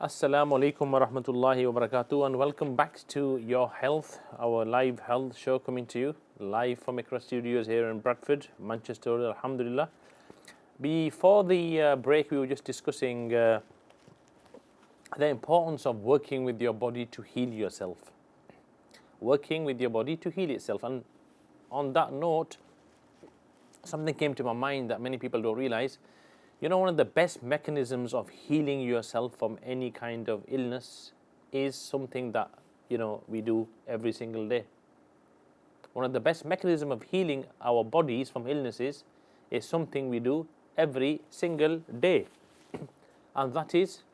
Assalamu alaikum wa rahmatullahi wa barakatuh, and welcome back to Your Health, our live health show coming to you live from across studios here in Bradford, Manchester, alhamdulillah. Before the break, we were just discussing the importance of working with your body to heal yourself. Working with your body to heal itself. And on that note, something came to my mind that many people don't realize. You know, one of the best mechanisms of healing yourself from any kind of illness is something that, we do every single day. One of the best mechanisms of healing our bodies from illnesses is something we do every single day. And that is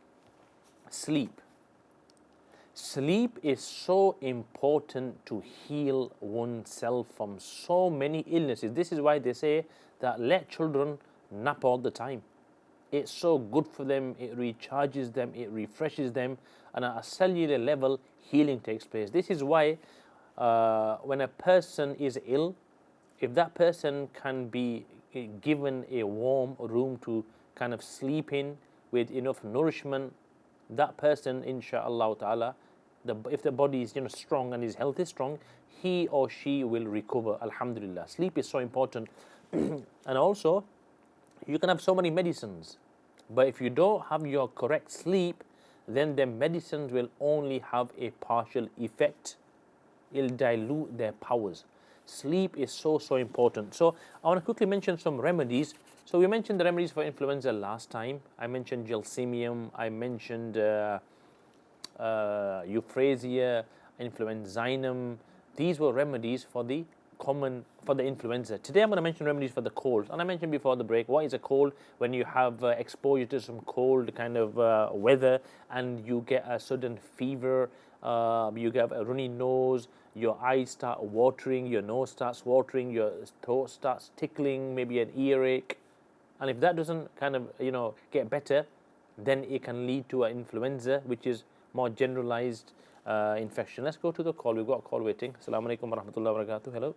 sleep. Sleep is so important to heal oneself from so many illnesses. This is why they say that let children nap all the time. It's so good for them, it recharges them, it refreshes them, and at a cellular level, healing takes place. This is why when a person is ill, if that person can be given a warm room to kind of sleep in with enough nourishment, that person, inshallah ta'ala, if the body is strong and his health is strong, he or she will recover, alhamdulillah. Sleep is so important. And also, you can have so many medicines, but if you don't have your correct sleep, then the medicines will only have a partial effect. It'll dilute their powers. Sleep is so important. So I want to quickly mention some remedies. So we mentioned the remedies for influenza last time. I mentioned gelsemium, I mentioned euphrasia, influenzainum. These were remedies for the influenza. Today I'm going to mention remedies for the cold. And I mentioned before the break, what is a cold? When you have exposure to some cold kind of weather and you get a sudden fever, you get a runny nose, your eyes start watering, your nose starts watering, your throat starts tickling, maybe an earache. And if that doesn't kind of get better, then it can lead to an influenza, which is more generalized infection. Let's go to the call. We've got a call waiting. Assalamu alaikum wa rahmatullahi wa barakatuh. Hello.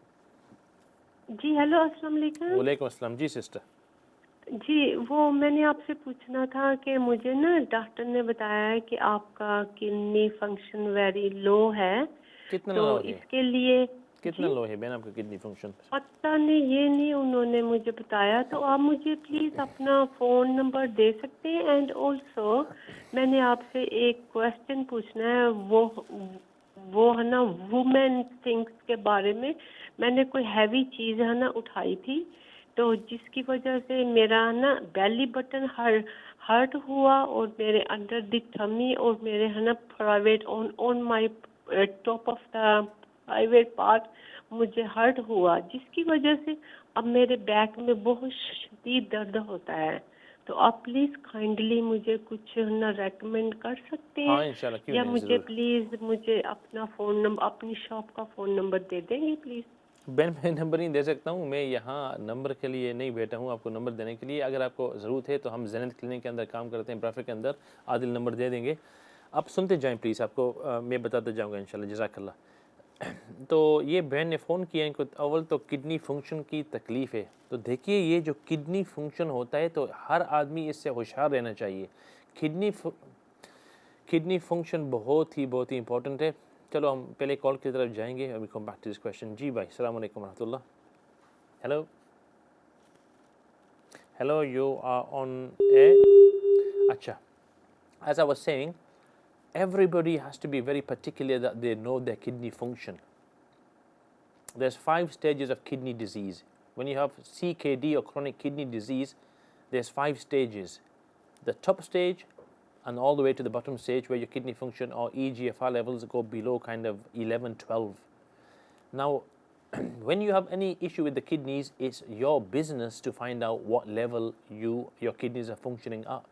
Ji hello अस्सलाम वालेकुम। वालेकुम अस्सलाम जी sister. जी वो मैंने आपसे पूछना था कि मुझे ना डॉक्टर ने बताया है कि आपका किडनी फंक्शन वेरी लो है। कितना तो लो है? इसके लिए कितना लो है बहन आपका किडनी फंक्शन? पता नहीं, ये नहीं उन्होंने मुझे बताया। तो आप मुझे प्लीज अपना फोन नंबर दे सकते हैं? एंड ऑल्सो मैंने आपसे एक क्वेश्चन पूछना है, वो है ना वुमेन थिंग्स के बारे में। मैंने कोई हैवी चीज है ना उठाई थी, तो जिसकी वजह से मेरा ना बेली बटन हर्ट हुआ और मेरे अंडर द टमी और मेरे है ना private on my top of the private part मुझे हर्ट हुआ, जिसकी वजह से अब मेरे बैक में बहुत शदीद दर्द होता है। तो आप प्लीज काइंडली मुझे कुछ ना रेकमेंड कर सकते हैं? हाँ इंशाल्लाह, क्यों या नहीं, मुझे प्लीज मुझे अपना फोन नंबर, अपनी शॉप का फोन नंबर दे देंगे प्लीज? बहन मैं नंबर नहीं दे सकता हूँ, मैं यहाँ नंबर के लिए नहीं बैठा हूँ आपको नंबर देने के लिए। अगर आपको ज़रूरत है तो हम जेनेट क्लिनिक के अंदर काम करते हैं, ब्राफिक के अंदर, आदिल नंबर दे देंगे। आप सुनते जाएं प्लीज़, आपको मैं बताता जाऊँगा इंशाल्लाह, जज़ाकल्लाह। तो ये बहन ने फ़ोन किया, इनको अव्वल तो किडनी फंक्शन की तकलीफ़ है। तो देखिए ये जो किडनी फंक्शन होता है तो हर आदमी इससे होशियार रहना चाहिए। किडनी फंक्शन बहुत ही इंपॉर्टेंट है। चलो हम पहले कॉल की तरफ जाएंगे, we come back to this question. जी भाई, अस्सलाम वालेकुम रहमतुल्लाह। Hello hello, you are on air. अच्छा, as I was saying, everybody has to be very particular that they know their kidney function. There's 5 stages of kidney disease. When you have CKD or chronic kidney disease, there's 5 stages. The top stage and all the way to the bottom stage where your kidney function or EGFR levels go below kind of 11, 12. Now, when you have any issue with the kidneys, it's your business to find out what level your kidneys are functioning at.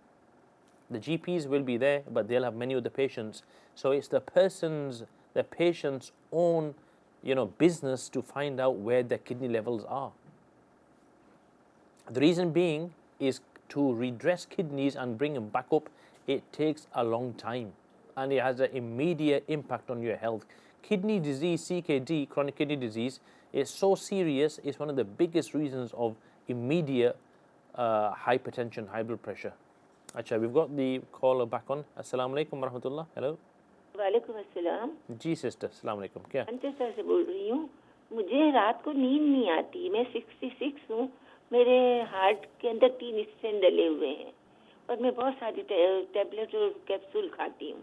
The GPs will be there, but they'll have many of the patients. So it's the patient's own, business to find out where their kidney levels are. The reason being is to redress kidneys and bring them back up, it takes a long time and it has an immediate impact on your health. Kidney disease, CKD, chronic kidney disease, is so serious, it's one of the biggest reasons of immediate hypertension, high blood pressure. अच्छा, we've got the caller back on. अस्सलाम वालेकुम रहमतुल्लाह. Hello. वालेकुम अस्सलाम। जी sister, अस्सलाम वालेकुम. क्या? अंचेस्टर से बोल रही हूँ। मुझे रात को नींद नहीं आती। मैं 66 हूँ। मेरे हार्ट के अंदर 3 स्टेंट डले हुए हैं और मैं बहुत सारी टैबलेट और कैप्सूल खाती हूँ।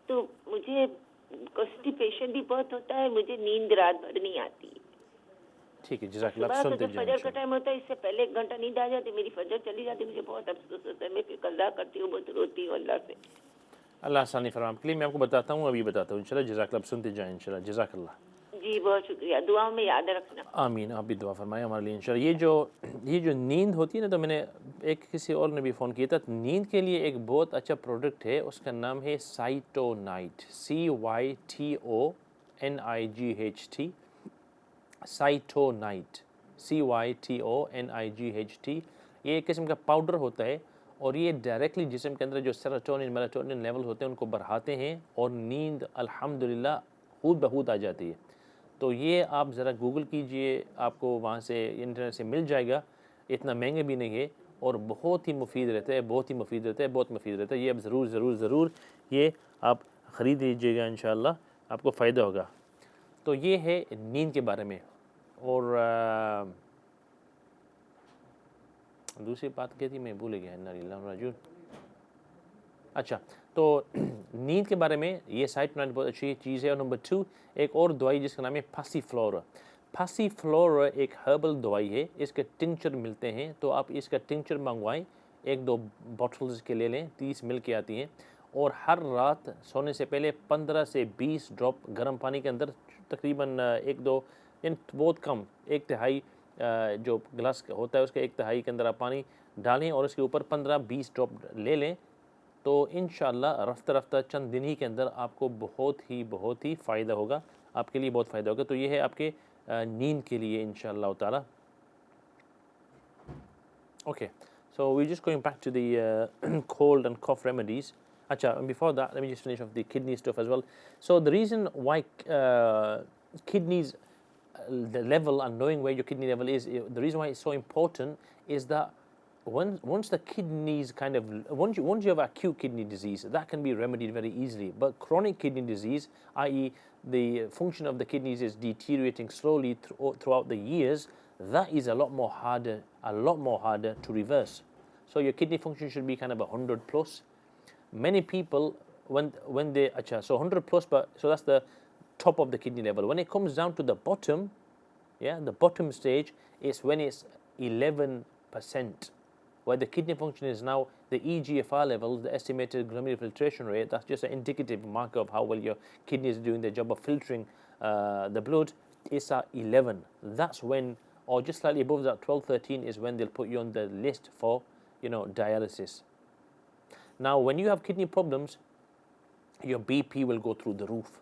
तो मुझे कॉन्स्टिपेशन भी बहुत होता है। मुझे नींद रात भर नहीं आती। ठीक है, जज़ाकल्लाह. सुबह को सुनते जब जाएं फजर का इंशाल्लाह. टाइम होता है इससे पहले 1 घंटा नींद आ जाती, मेरी फजर चली जाती, मुझे बहुत अफसोस होता है। मैं फिर कज़ा करती हूँ, बहुत रोती हूँ अल्लाह से। अल्लाह आसानी फरमाए. के लिए मैं आपको बताता हूँ, अभी बताता हूँ इंशाल्लाह. जज़ाकल्लाह. सुनते जाएं इंशाल्लाह. जज़ाकल्लाह. जी बहुत शुक्रिया, दुआओं में याद रखना। आमीन. आप भी दुआ फरमाएं हमारे लिए इंशाल्लाह. ये जो नींद होती है ना, तो मैंने एक किसी और ने भी फ़ोन किया था. नींद के लिए एक बहुत अच्छा प्रोडक्ट है, उसका नाम है साइटोनाइट. CYTONIGHT. साइटोनाइट. CYTONIGHT. ये एक किस्म का पाउडर होता है और ये डायरेक्टली जिस्म के अंदर जो सेरोटोनिन मेलाटोनिन लेवल होते हैं उनको बढ़ाते हैं और नींद अल्हम्दुलिल्लाह खुद ब खुद आ जाती है. तो ये आप ज़रा गूगल कीजिए, आपको वहाँ से इंटरनेट से मिल जाएगा. इतना महंगे भी नहीं है और बहुत ही मुफीद रहता है, बहुत ही मुफीद रहता है, बहुत मुफीद रहता है. ये अब ज़रूर ज़रूर ज़रूर ये आप ख़रीद लीजिएगा इंशाअल्लाह, आपको फ़ायदा होगा. तो ये है नींद के बारे में. और दूसरी बात क्या थी, मैं भूल गया. इन्ना लिल्लाहि व इन्ना इलैहि राजिऊन. अच्छा, तो नींद के बारे में ये साइटोनाइट बहुत अच्छी चीज़ है. और नंबर 2, एक और दवाई जिसका नाम है पासीफ्लोरा. पासीफ्लोरा एक हर्बल दवाई है. इसके टिंचर मिलते हैं, तो आप इसका टिंचर मंगवाएं. 1-2 बॉटल्स के ले लें. 30 मिल के आती हैं. और हर रात सोने से पहले 15 से 20 ड्रॉप गर्म पानी के अंदर, तकरीबन 1-2 यानी बहुत कम, 1/3 जो गिलास होता है उसके 1/3 के अंदर आप पानी डालें और उसके ऊपर 15-20 ड्रॉप ले लें. तो इंशाअल्लाह रफ्ता रफ्ता चंद दिन ही के अंदर आपको बहुत ही फ़ायदा होगा. आपके लिए बहुत फ़ायदा होगा. तो ये है आपके नींद के लिए इंशाअल्लाह ताला. Okay, so we're just going back to the cold and cough remedies. Acha, and before that, let me just finish off the kidney stuff as well. So the reason why kidneys, the level and knowing where your kidney level is, the reason why it's so important is that once the kidneys kind of, once you have acute kidney disease, that can be remedied very easily. But chronic kidney disease, i.e. the function of the kidneys is deteriorating slowly throughout the years, that is a lot more harder to reverse. So your kidney function should be kind of 100 plus. Many people, when they, so 100 plus, but so that's the top of the kidney level. When it comes down to the bottom, the bottom stage is when it's 11%, where the kidney function is now the EGFR level, the estimated glomerular filtration rate. That's just an indicative marker of how well your kidney is doing their job of filtering the blood. It's at 11. That's when, or just slightly above that, 12-13 is when they'll put you on the list for, dialysis. Now, when you have kidney problems, your BP will go through the roof.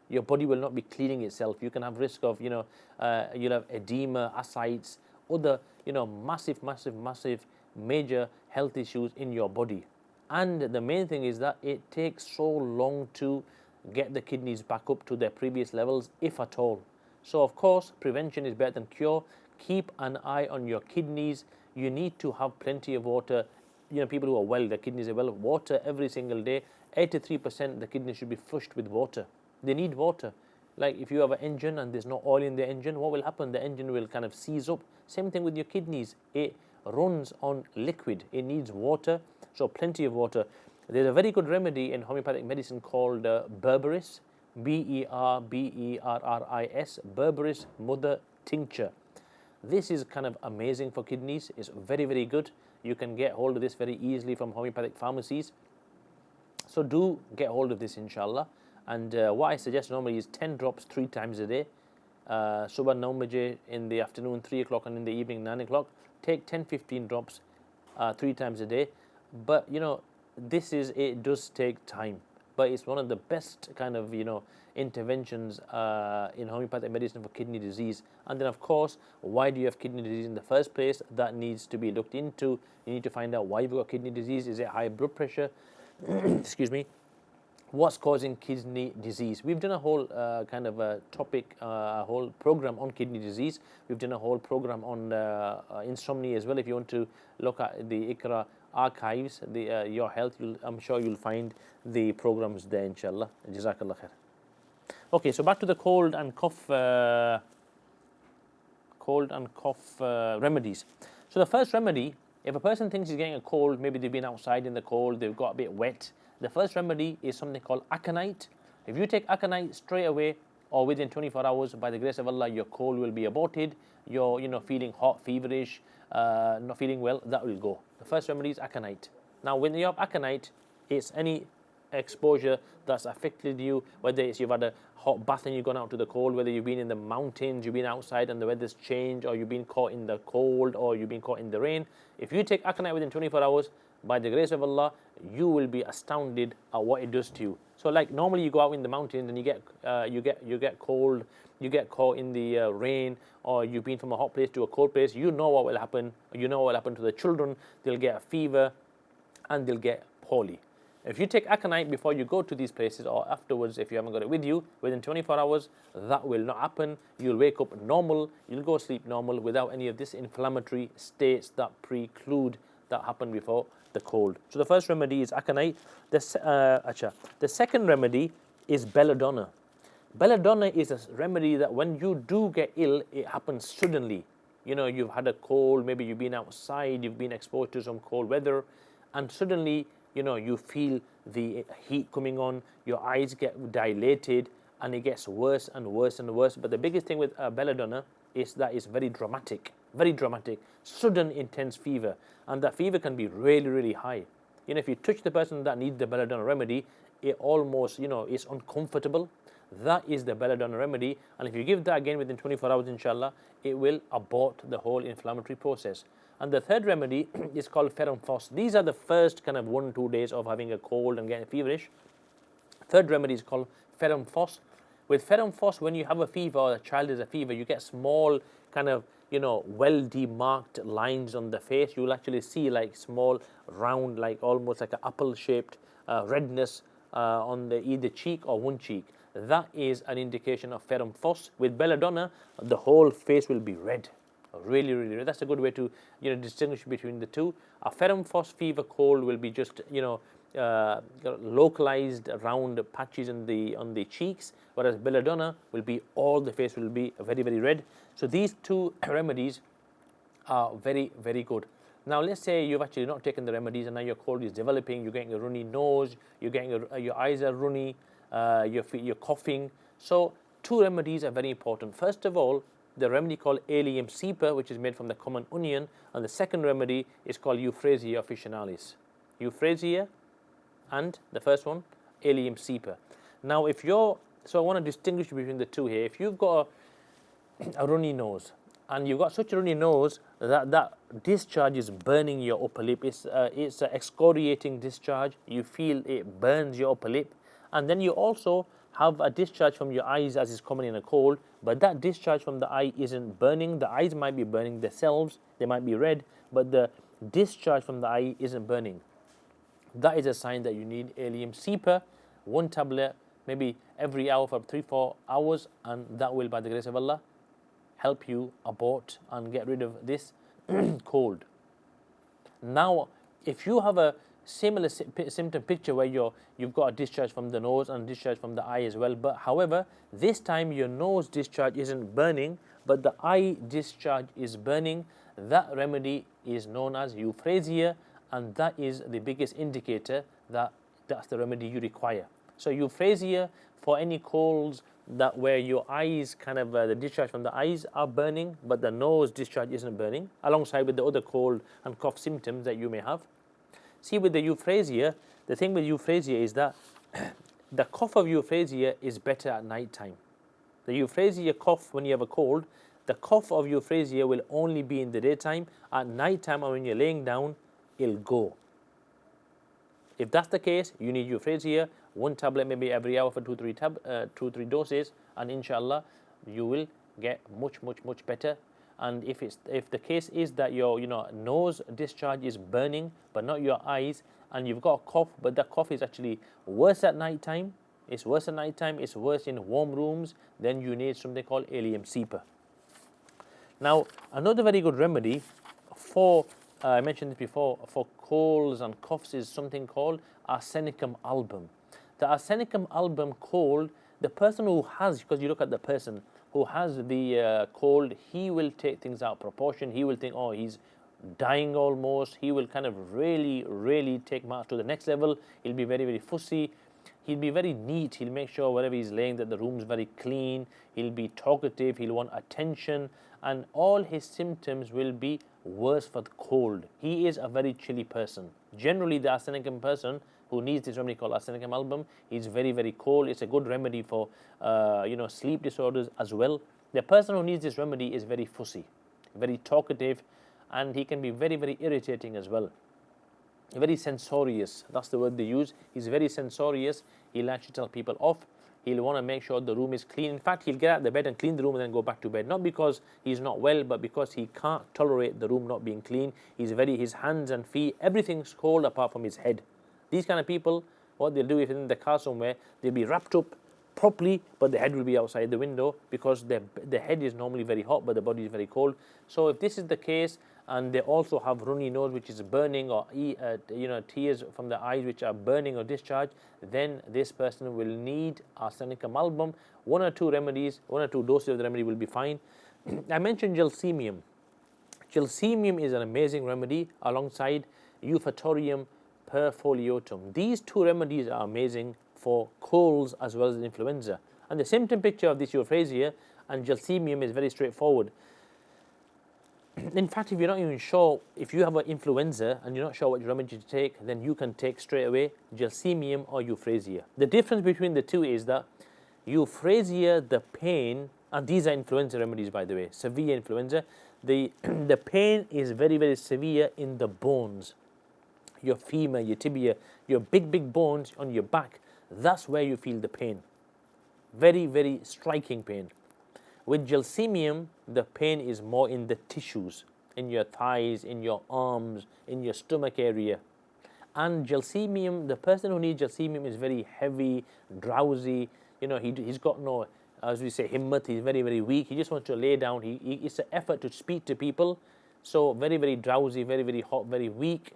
Your body will not be cleaning itself. You can have risk of, you'll have edema, ascites, other, massive major health issues in your body. And the main thing is that it takes so long to get the kidneys back up to their previous levels, if at all. So of course, prevention is better than cure. Keep an eye on your kidneys. You need to have plenty of water. People who are well, their kidneys are well, water every single day. 83% the kidneys should be flushed with water. They need water. Like if you have an engine and there's no oil in the engine, what will happen? The engine will kind of seize up. Same thing with your kidneys. It runs on liquid. It needs water, so plenty of water. There's a very good remedy in homeopathic medicine called berberis, Berberis, berberis mother tincture. This is kind of amazing for kidneys. It's very, very good. You can get hold of this very easily from homeopathic pharmacies. So do get hold of this, inshallah. And what I suggest normally is 10 drops 3 times a day. Subah 9 baje in the afternoon, 3 o'clock, and in the evening 9 o'clock. Take 10-15 drops 3 times a day. But it does take time, but it's one of the best kind of interventions in homeopathic medicine for kidney disease. And then of course, why do you have kidney disease in the first place? That needs to be looked into. You need to find out why you've got kidney disease. Is it high blood pressure? Excuse me. What's causing kidney disease? We've done a whole kind of a topic, a whole program on kidney disease. We've done a whole program on insomnia as well. If you want to look at the IQRA archives, your health, I'm sure you'll find the programs there, inshallah. Jazakallah khair. Okay, so back to the cold and cough remedies. So the first remedy, if a person thinks he's getting a cold, maybe they've been outside in the cold, they've got a bit wet, the first remedy is something called aconite. If you take aconite straight away or within 24 hours, by the grace of Allah, your cold will be aborted. You're feeling hot, feverish, not feeling well, that will go. The first remedy is aconite. Now when you have aconite, it's any exposure that's affected you, whether it's you've had a hot bath and you've gone out to the cold, whether you've been in the mountains, you've been outside and the weather's changed, or you've been caught in the cold, or you've been caught in the rain. If you take aconite within 24 hours, by the grace of Allah, you will be astounded at what it does to you. So like normally you go out in the mountains and you get cold, you get caught in the rain, or you've been from a hot place to a cold place, you know what will happen. You know what will happen to the children. They'll get a fever and they'll get poorly. If you take aconite before you go to these places, or afterwards if you haven't got it with you, within 24 hours, that will not happen. You'll wake up normal, you'll go sleep normal without any of this inflammatory states that preclude that happen before the cold. So the first remedy is aconite. The second remedy is belladonna. Belladonna is a remedy that when you do get ill, it happens suddenly. You've had a cold, maybe you've been outside, you've been exposed to some cold weather, and suddenly you feel the heat coming on, your eyes get dilated, and it gets worse and worse and worse. But the biggest thing with belladonna is that it's very dramatic, sudden intense fever, and that fever can be really, really high. If you touch the person that needs the belladonna remedy, it almost, it's uncomfortable. That is the belladonna remedy, and if you give that again within 24 hours, inshallah, it will abort the whole inflammatory process. And the third remedy is called ferrum phos. These are the first kind of 1-2 days of having a cold and getting feverish. Third remedy is called ferrum phos. With ferrum phos, when you have a fever or a child has a fever, you get small kind of well demarked lines on the face. You will actually see like small round, like almost like an apple shaped redness on the either cheek or one cheek. That is an indication of ferrum phos. With belladonna, the whole face will be red. Really, really red. That's a good way to distinguish between the two. A ferrum phos fever cold will be just localized around patches on the cheeks, whereas belladonna will be all the face will be very, very red. So these two remedies are very, very good. Now let's say you've actually not taken the remedies and now your cold is developing, you're getting a runny nose, you're getting your eyes are runny, you're coughing. So two remedies are very important. First of all, the remedy called Allium cepa, which is made from the common onion, and the second remedy is called Euphrasia officinalis. Euphrasia and the first one, Allium cepa. Now so I want to distinguish between the two here. If you've got a runny nose, and you've got such a runny nose that discharge is burning your upper lip, it's an excoriating discharge, you feel it burns your upper lip, and then you also have a discharge from your eyes as is common in a cold, but that discharge from the eye isn't burning. The eyes might be burning themselves, they might be red, but the discharge from the eye isn't burning. That is a sign that you need Allium cepa, 1 tablet, maybe every hour for 3-4 hours, and that will, by the grace of Allah, help you abort and get rid of this cold. Now, if you have a similar symptom picture where you've got a discharge from the nose and discharge from the eye as well, but however, this time your nose discharge isn't burning, but the eye discharge is burning, that remedy is known as Euphrasia, and that is the biggest indicator that that's the remedy you require. So Euphrasia for any colds that where your eyes kind of the discharge from the eyes are burning, but the nose discharge isn't burning, alongside with the other cold and cough symptoms that you may have. See, with the Euphrasia, the thing with Euphrasia is that the cough of Euphrasia is better at night time. The Euphrasia cough, when you have a cold, the cough of Euphrasia will only be in the daytime. At night time, or when you're laying down, it'll go. If that's the case, you need Euphrasia, 1 tablet maybe every hour for 2-3 doses, and inshallah, you will get much better. And if the case is that your nose discharge is burning but not your eyes, and you've got a cough but that cough is actually worse at night time, it's worse in warm rooms, then you need something called Allium cepa. Now another very good remedy for I mentioned this before, for colds and coughs is something called arsenicum album. The arsenicum album cold, the person who has, because you look at the person who has the cold, he will take things out of proportion. He will think, oh, he's dying almost. He will kind of really take matters to the next level. He'll be very fussy. He'll be very neat. He'll make sure wherever he's laying that the room's very clean. He'll be talkative. He'll want attention. And all his symptoms will be worse for the cold. He is a very chilly person. Generally, the arsenicum person who needs this remedy called arsenicum album, he's very cold. It's a good remedy for sleep disorders as well. The person who needs this remedy is very fussy, very talkative, and he can be very irritating as well. Very censorious, that's the word they use. He's very censorious. He'll actually tell people off. He'll want to make sure the room is clean. In fact, he'll get out of the bed and clean the room and then go back to bed. Not because he's not well, but because he can't tolerate the room not being clean. His hands and feet, everything's cold apart from his head. These kind of people, what they'll do if they're in the car somewhere, they'll be wrapped up properly, but the head will be outside the window because the head is normally very hot, but the body is very cold. So if this is the case, and they also have runny nose, which is burning, or tears from the eyes which are burning or discharge, then this person will need arsenicum album. 1 or 2 remedies, 1 or 2 doses of the remedy will be fine. I mentioned gelsemium. Gelsemium is an amazing remedy alongside Euphorbium perfoliatum. These 2 remedies are amazing for colds as well as influenza. And the symptom picture of this euphrasia and gelsemium is very straightforward. In fact, if you're not even sure, if you have an influenza and you're not sure what remedy to take, then you can take straight away gelsemium or euphrasia. The difference between the two is that euphrasia, the pain, and these are influenza remedies, by the way, severe influenza, the pain is very severe in the bones, your femur, your tibia, your big bones on your back. That's where you feel the pain. Very striking pain. With gelsemium, the pain is more in the tissues, in your thighs, in your arms, in your stomach area. And gelsemium, the person who needs gelsemium is very heavy, drowsy. He's got no, as we say, himmat. He's very weak. He just wants to lay down. It's an effort to speak to people. So very drowsy, very hot, very weak.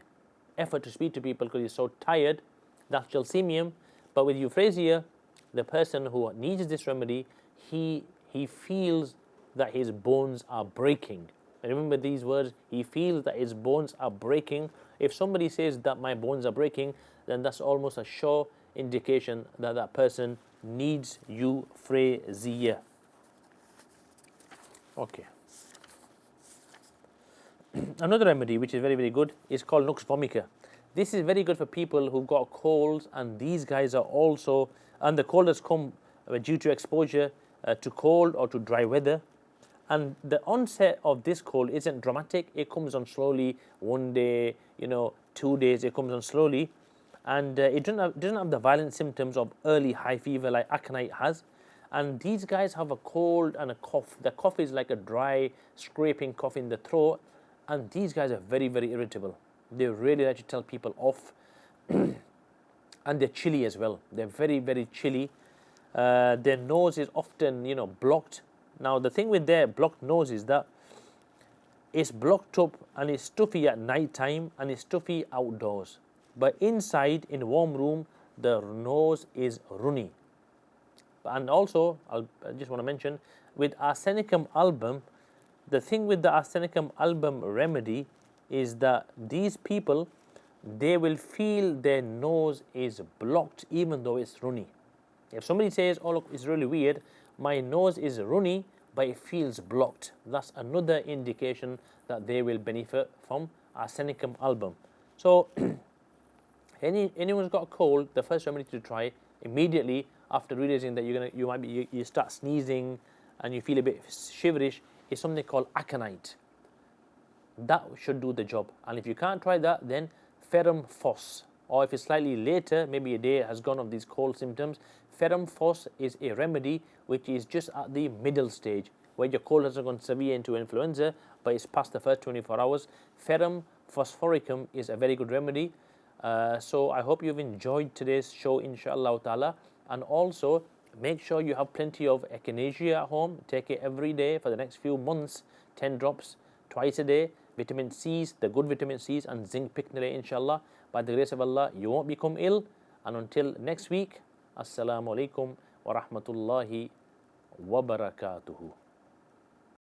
Effort to speak to people because he's so tired. That's gelsemium. But with euphrasia, the person who needs this remedy, he feels that his bones are breaking. And remember these words, he feels that his bones are breaking. If somebody says that my bones are breaking, then that's almost a sure indication that that person needs euphrasia. Okay. Another remedy which is very good is called Nux vomica. This is very good for people who've got colds, and these guys are also, and the cold has come due to exposure to cold or to dry weather. And the onset of this cold isn't dramatic. It comes on slowly, 1 day, 2 days, it comes on slowly. And it doesn't have the violent symptoms of early high fever like aconite has. And these guys have a cold and a cough. The cough is like a dry, scraping cough in the throat. And these guys are very irritable. They really like to tell people off. And they're chilly as well. They're very chilly. Their nose is often, blocked. Now, the thing with their blocked nose is that it's blocked up and it's stuffy at night time and it's stuffy outdoors. But inside, in a warm room, the nose is runny. And also, I just want to mention, with arsenicum album, the thing with the arsenicum album remedy is that these people, they will feel their nose is blocked even though it's runny. If somebody says, oh look, it's really weird, my nose is runny, but it feels blocked, that's another indication that they will benefit from arsenicum album. So, anyone's got a cold, the first remedy to try immediately after realizing that you start sneezing and you feel a bit shiverish is something called aconite. That should do the job. And if you can't try that, then ferrum phos, or if it's slightly later, maybe a day has gone of these cold symptoms, ferrum phos is a remedy which is just at the middle stage, where your cold hasn't gone severe into influenza, but it's past the first 24 hours. Ferrum phosphoricum is a very good remedy. So I hope you've enjoyed today's show, inshallah ta'ala. And also, make sure you have plenty of echinacea at home. Take it every day for the next few months, 10 drops twice a day. vitamin C's, the good vitamin C's and zinc picnale, inshallah. By the grace of Allah, you won't become ill. And until next week, Assalamu alaikum wa rahmatullahi wa barakatuhu.